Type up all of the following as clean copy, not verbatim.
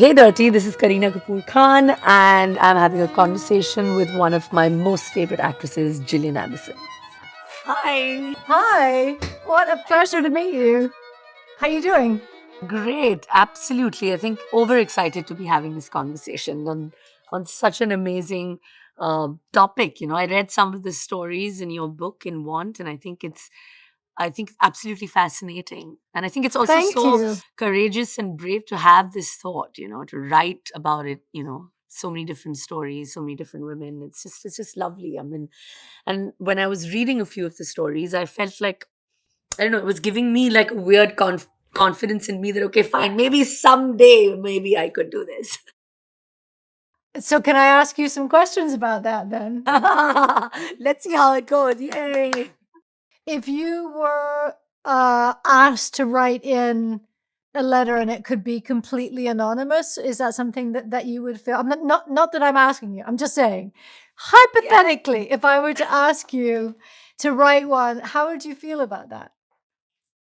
Hey Dirty, this is Kareena Kapoor Khan, and I'm having a conversation with one of my most favorite actresses, Gillian Anderson. Hi. Hi, what a pleasure to meet you. How you doing? Great, absolutely. I think overexcited to be having this conversation on such an amazing topic. I read some of the stories in your book in Want, and I think absolutely fascinating. And I think it's also Thank so you. courageous and brave to have this thought, to write about it, so many different stories, so many different women. It's just lovely. I mean, and when I was reading a few of the stories, I felt like, I don't know, it was giving me like a weird confidence in me that, okay, fine, maybe someday, maybe I could do this. So, can I ask you some questions about that then? Let's see how it goes. Yay. If you were asked to write in a letter and it could be completely anonymous, is that something that you would feel? I'm not that I'm asking you. I'm just saying, hypothetically, if I were to ask you to write one, how would you feel about that?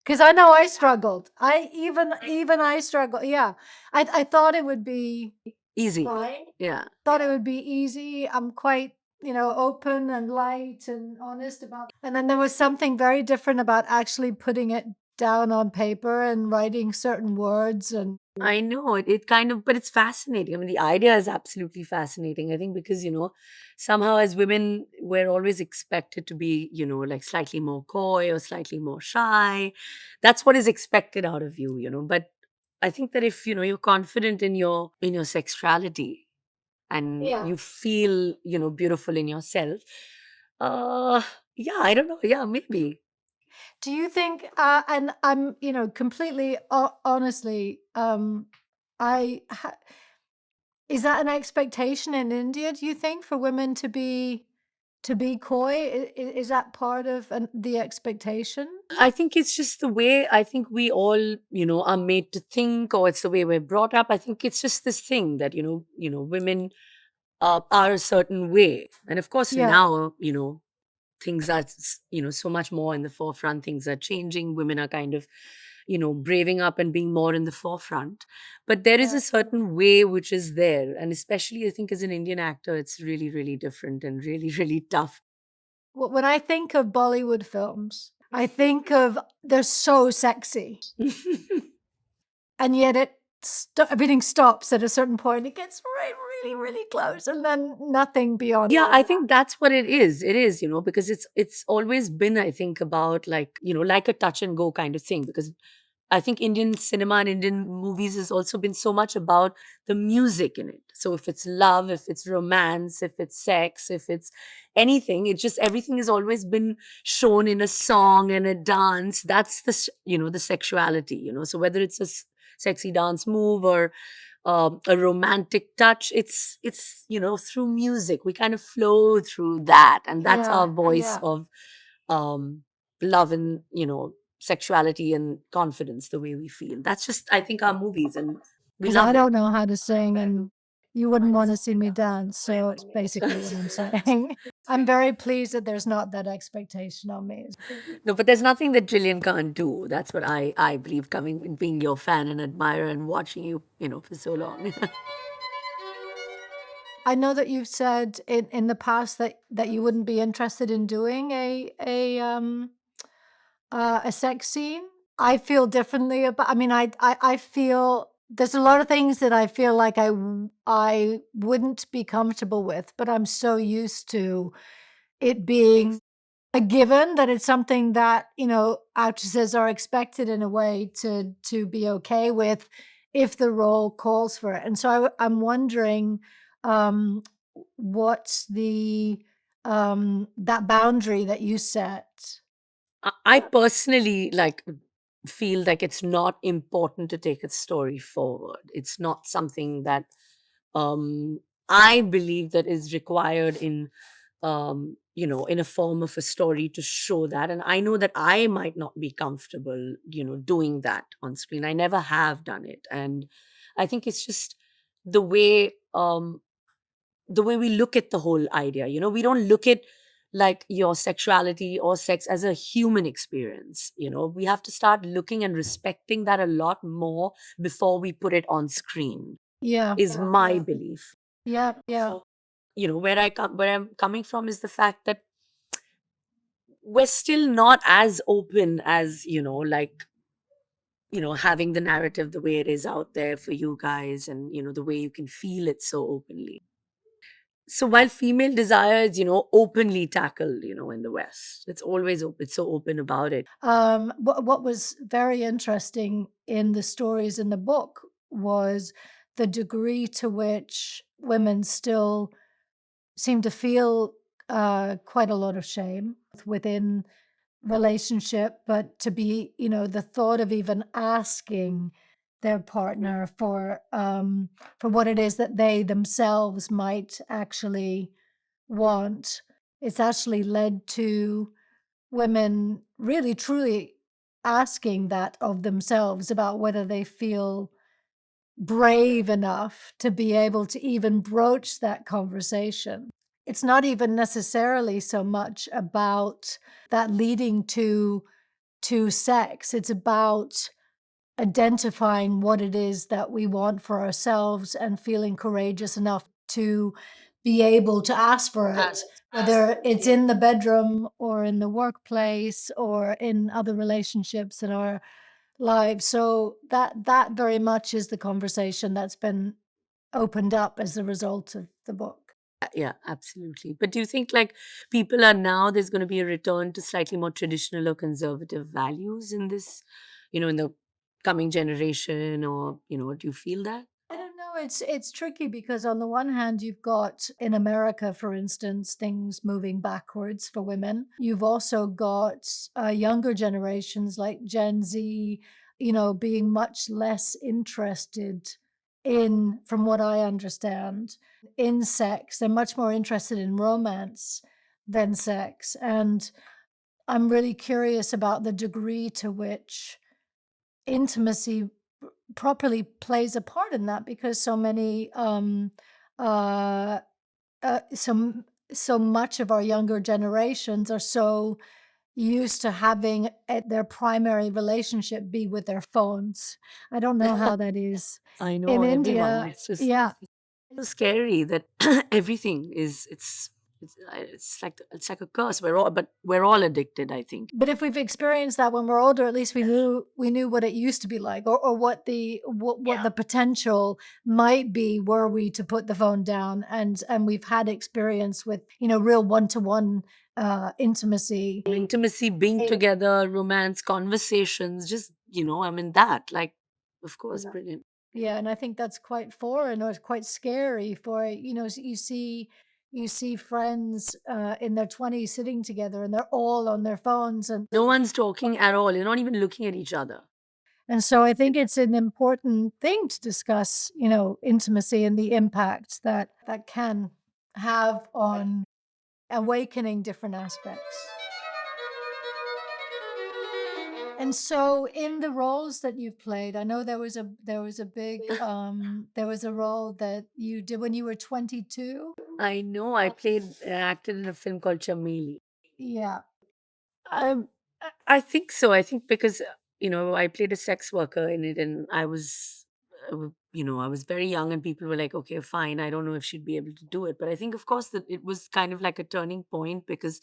Because I know I struggled. Even I struggled. Yeah, I thought it would be Easy. fine. Yeah. Thought it would be easy. I'm quite, open and light and honest about. And then there was something very different about actually putting it down on paper and writing certain words. And I know it kind of, but it's fascinating. I mean, the idea is absolutely fascinating. I think because, somehow as women, we're always expected to be, like slightly more coy or slightly more shy. That's what is expected out of you. But I think that if, you're confident in your sexuality and yeah. you feel, beautiful in yourself, uh, yeah, I don't know. Yeah, maybe. Do you think? And I'm, completely honestly, I ha- is that an expectation in India? Do you think for women to be coy? Is that part of the expectation? I think it's just the way I think we all, are made to think, or it's the way we're brought up. I think it's just this thing that, women are a certain way. And of course, Yeah. now, things are, so much more in the forefront. Things are changing. Women are kind of, braving up and being more in the forefront. But there is Yeah. a certain way which is there. And especially, I think, as an Indian actor, it's really, really different and really, really tough. When I think of Bollywood films, I think of they're so sexy, and yet everything stops at a certain point. It gets really, really, really close, and then nothing beyond. Yeah, I think that's what it is. It is, because it's always been, I think, about like, like a touch and go kind of thing. Because I think Indian cinema and Indian movies has also been so much about the music in it. So if it's love, if it's romance, if it's sex, if it's anything, it's just everything has always been shown in a song and a dance. That's the sexuality, So whether it's a sexy dance move or a romantic touch, it's through music. We kind of flow through that, and that's our Yeah, voice yeah. of um, love and sexuality and confidence, the way we feel. That's just, I think, our movies, and we Because I love it. don't know how to sing, and you wouldn't want to see me dance. So it's basically what I'm saying. I'm very pleased that there's not that expectation on me. No, but there's nothing that Gillian can't do. That's what I believe, coming being your fan and admirer and watching you, for so long. I know that you've said in the past that you wouldn't be interested in doing a sex scene. I feel differently about. I mean, I feel there's a lot of things that I feel like I wouldn't be comfortable with, but I'm so used to it being a given that it's something that actresses are expected in a way to be okay with if the role calls for it. And so I'm wondering um, what's the that boundary that you set. I personally like feel like it's not important to take a story forward. It's not something that um, I believe that is required in a form of a story to show that. And I know that I might not be comfortable, doing that on screen. I never have done it, and I think it's just the way the way we look at the whole idea. We don't look at like your sexuality or sex as a human experience. We have to start looking and respecting that a lot more before we put it on screen. Yeah. is my belief. Yeah. Yeah. So, where I'm coming from is the fact that we're still not as open as, having the narrative the way it is out there for you guys, and, the way you can feel it so openly. So while female desire is, openly tackled, in the West, it's always open, it's so open about it. What was very interesting in the stories in the book was the degree to which women still seem to feel quite a lot of shame within relationship, but to be, the thought of even asking their partner for what it is that they themselves might actually want, it's actually led to women really truly asking that of themselves about whether they feel brave enough to be able to even broach that conversation. It's not even necessarily so much about that leading to sex. It's about identifying what it is that we want for ourselves and feeling courageous enough to be able to ask for it, whether it's in the bedroom or in the workplace or in other relationships in our lives. So that very much is the conversation that's been opened up as a result of the book. Yeah, absolutely. But do you think, like, people are now, there's going to be a return to slightly more traditional or conservative values in this, in the coming generation, or, do you feel that? I don't know. It's tricky because on the one hand, you've got in America, for instance, things moving backwards for women. You've also got younger generations like Gen Z, being much less interested in, from what I understand, in sex. They're much more interested in romance than sex. And I'm really curious about the degree to which intimacy properly plays a part in that because so many uh so so much of our younger generations are so used to having their primary relationship be with their phones. I don't know how that is I in know everyone. India. It's just Yeah. so scary that everything is it's like a curse. We're all addicted, I think. But if we've experienced that when we're older, at least we knew what it used to be like, or what the potential might be were we to put the phone down, and we've had experience with real one-to-one intimacy. Intimacy, being together, romance, conversations, just, I mean, that, like, of course, brilliant. Yeah, and I think that's quite foreign or quite scary for you see friends in their 20s sitting together and they're all on their phones. No one's talking at all. You're not even looking at each other. And so I think it's an important thing to discuss, intimacy and the impact that that can have on awakening different aspects. And so in the roles that you've played, I know there was a big there was a role that you did when you were 22. I know. Acted in a film called Chameli. Yeah. Um, I think so. I think because, I played a sex worker in it, and I was very young, and people were like, okay, fine. I don't know if she'd be able to do it. But I think, of course, that it was kind of like a turning point because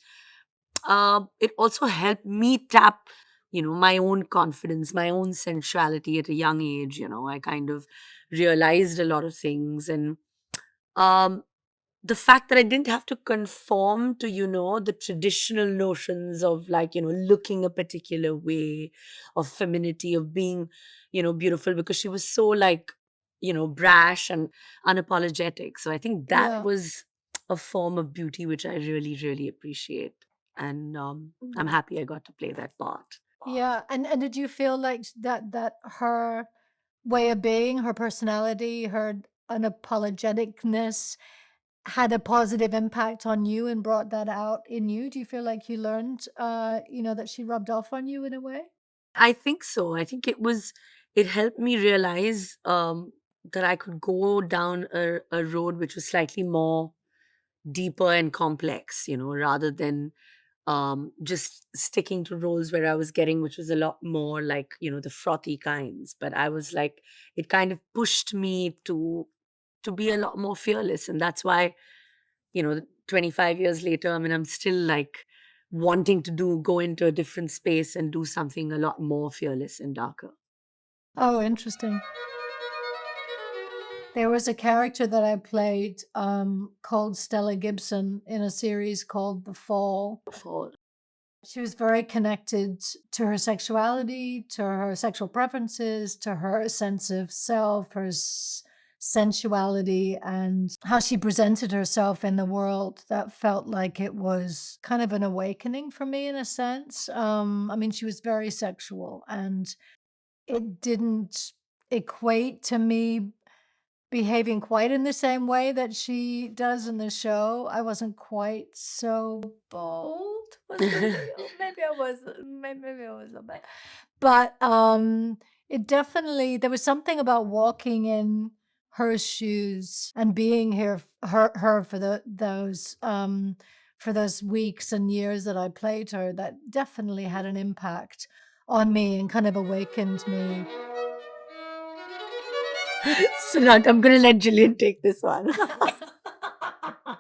it also helped me tap, my own confidence, my own sensuality at a young age. I kind of realized a lot of things. And um, the fact that I didn't have to conform to, the traditional notions of, like, looking a particular way, of femininity, of being, beautiful, because she was so, like, brash and unapologetic. So I think that Yeah. was a form of beauty which I really, really appreciate. And I'm happy I got to play that part. Yeah. And did you feel like that her way of being, her personality, her unapologeticness had a positive impact on you and brought that out in you? Do you feel like you learned, that she rubbed off on you in a way? I think so. I think it helped me realize that I could go down a road which was slightly more deeper and complex, rather than just sticking to roles where I was getting, which was a lot more like, the frothy kinds. But I was like, it kind of pushed me to be a lot more fearless. And that's why, 25 years later, I mean, I'm still like wanting to go into a different space and do something a lot more fearless and darker. Oh, interesting. There was a character that I played called Stella Gibson in a series called The Fall. For She was very connected to her sexuality, to her sexual preferences, to her sense of self, her sensuality, and how she presented herself in the world. That felt like it was kind of an awakening for me in a sense. I mean, she was very sexual, and it didn't equate to me behaving quite in the same way that she does in the show. I wasn't quite so bold. Maybe I was. Maybe I was a bit. But it definitely there was something about walking in her shoes and being here, her for those weeks and years that I played her. That definitely had an impact on me and kind of awakened me. so now I'm going to let Gillian take this one.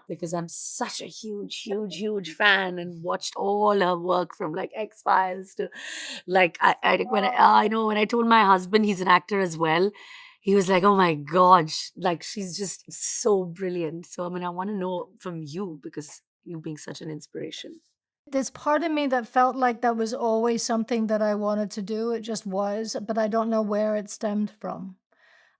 Because I'm such a huge, huge, huge fan and watched all her work from like X Files to like I know when I told my husband he's an actor as well, he was like, "Oh my gosh, like she's just so brilliant." So I mean, I want to know from you because you being such an inspiration. There's part of me that felt like that was always something that I wanted to do. It just was, but I don't know where it stemmed from.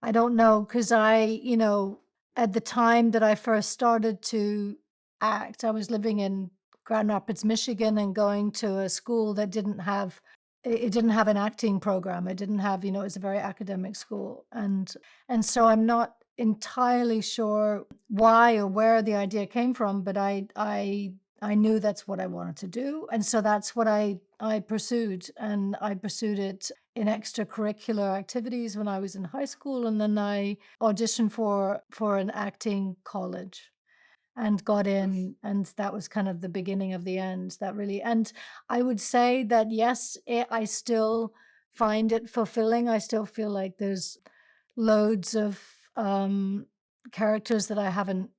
I don't know because at the time that I first started to act, I was living in Grand Rapids, Michigan, and going to a school that it didn't have an acting program. It didn't have, it was a very academic school. And so I'm not entirely sure why or where the idea came from, but I knew that's what I wanted to do. And so that's what I pursued. And I pursued it in extracurricular activities when I was in high school. And then I auditioned for an acting college and got in, and that was kind of the beginning of the end. That really, and I would say that yes, I still find it fulfilling. I still feel like there's loads of characters that I haven't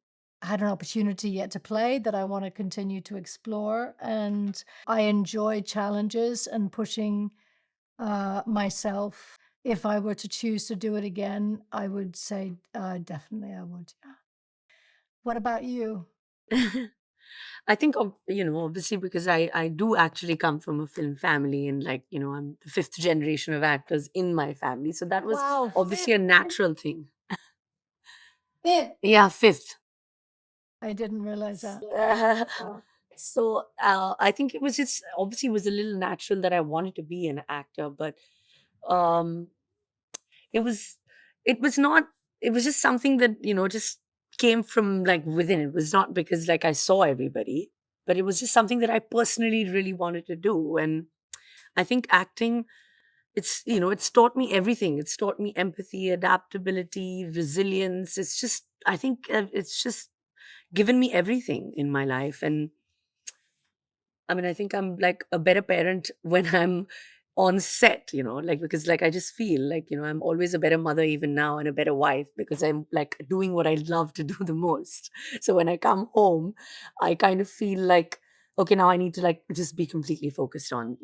had an opportunity yet to play that I want to continue to explore, and I enjoy challenges and pushing myself. If I were to choose to do it again, I would say definitely I would. Yeah. What about you? I think, obviously, because I do actually come from a film family and, like, I'm the fifth generation of actors in my family. So that was Wow, obviously a natural thing. fifth. Yeah, fifth. I didn't realize that. So I think it was just obviously it was a little natural that I wanted to be an actor, but um, it was it was not. It was just something that just came from like within. It was not because like I saw everybody, but it was just something that I personally really wanted to do. And I think acting, it's taught me everything. It's taught me empathy, adaptability, resilience. It's just I think it's just given me everything in my life. And I mean, I think I'm like a better parent when I'm on set, like because like I just feel like, I'm always a better mother even now and a better wife because I'm like doing what I love to do the most. So when I come home, I kind of feel like, okay, now I need to like just be completely focused on,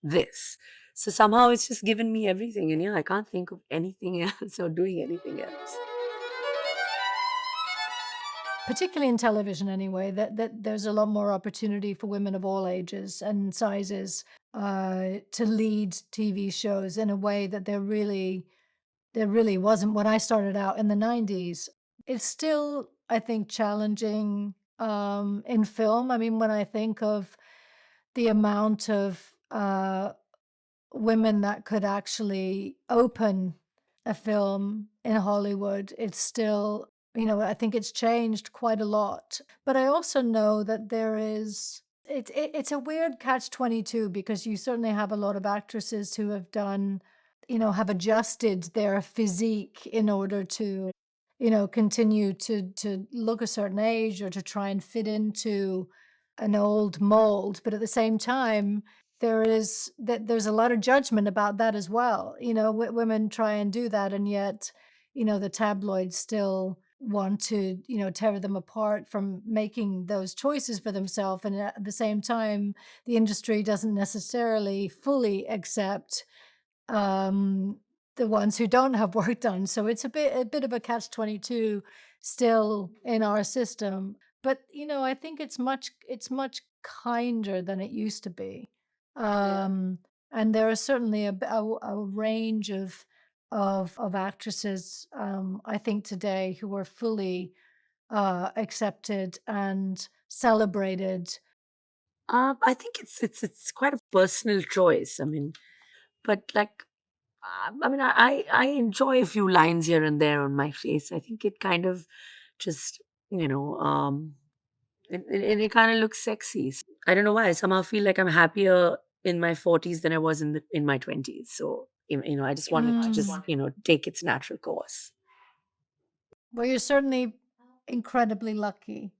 this. So somehow it's just given me everything. And yeah, I can't think of anything else or doing anything else. Particularly in television anyway, that there's a lot more opportunity for women of all ages and sizes to lead TV shows in a way that there really wasn't when I started out in the 90s. It's still, I think, challenging in film. I mean, when I think of the amount of women that could actually open a film in Hollywood, it's still, I think it's changed quite a lot. But I also know that there is it's a weird catch 22 because you certainly have a lot of actresses who have done, have adjusted their physique in order to, continue to look a certain age or to try and fit into an old mold, but at the same time, there's a lot of judgment about that as well. Women try and do that, and yet, the tabloids still want to, tear them apart from making those choices for themselves. And at the same time, the industry doesn't necessarily fully accept um, the ones who don't have work done. So it's a bit of a catch-22 still in our system. But I think it's much kinder than it used to be. Yeah. And there are certainly a range of actresses, I think today, who are fully accepted and celebrated. I think it's quite a personal choice. I mean, but like, I mean, I enjoy a few lines here and there on my face. I think it kind of just, you know, it kind of looks sexy. I don't know why. I somehow feel like I'm happier in my 40s than I was in my 20s. So, I just want it to just, Mm. take its natural course. Well, you're certainly incredibly lucky.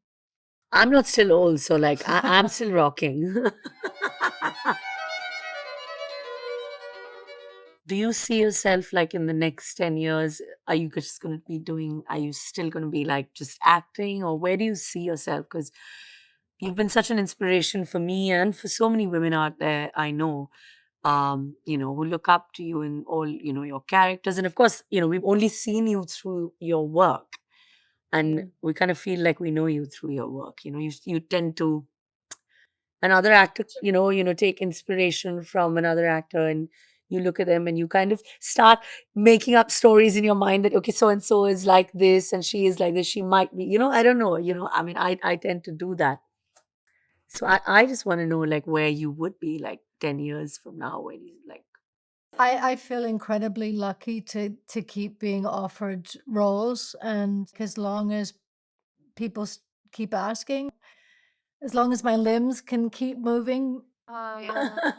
I'm not still old, so like I'm still rocking. Do you see yourself like in the next 10 years? Are you just going to be are you still going to be like just acting, or where do you see yourself? Because you've been such an inspiration for me and for so many women out there I know, who look up to you in all, your characters. And of course, we've only seen you through your work, and we kind of feel like we know you through your work. You tend to another actor, take inspiration from another actor, and you look at them and you kind of start making up stories in your mind that, okay, so and so is like this and she is like this, she might be, I don't know, I mean, I tend to do that. So I just want to know like where you would be like 10 years from now, when you like. I feel incredibly lucky to keep being offered roles, and as long as people keep asking, as long as my limbs can keep moving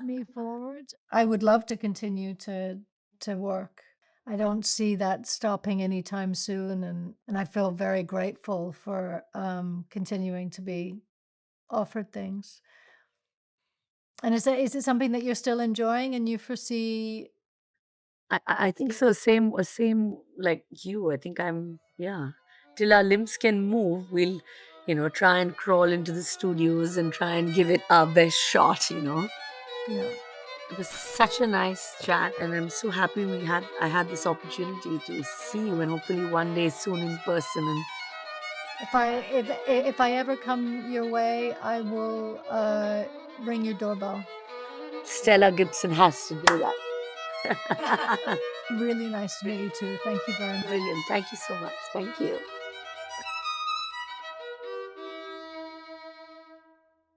me forward, I would love to continue to work. I don't see that stopping anytime soon, and I feel very grateful for continuing to be offered things. And is it something that you're still enjoying and you foresee? I think so. Same like you. I think yeah. Till our limbs can move, we'll, try and crawl into the studios and try and give it our best shot. Yeah. It was such a nice chat, and I'm so happy I had this opportunity to see you, and hopefully one day soon in person. And If I ever come your way, I will ring your doorbell. Stella Gibson has to do that. Really nice to meet you too. Thank you very much. Brilliant. Thank you so much. Thank you.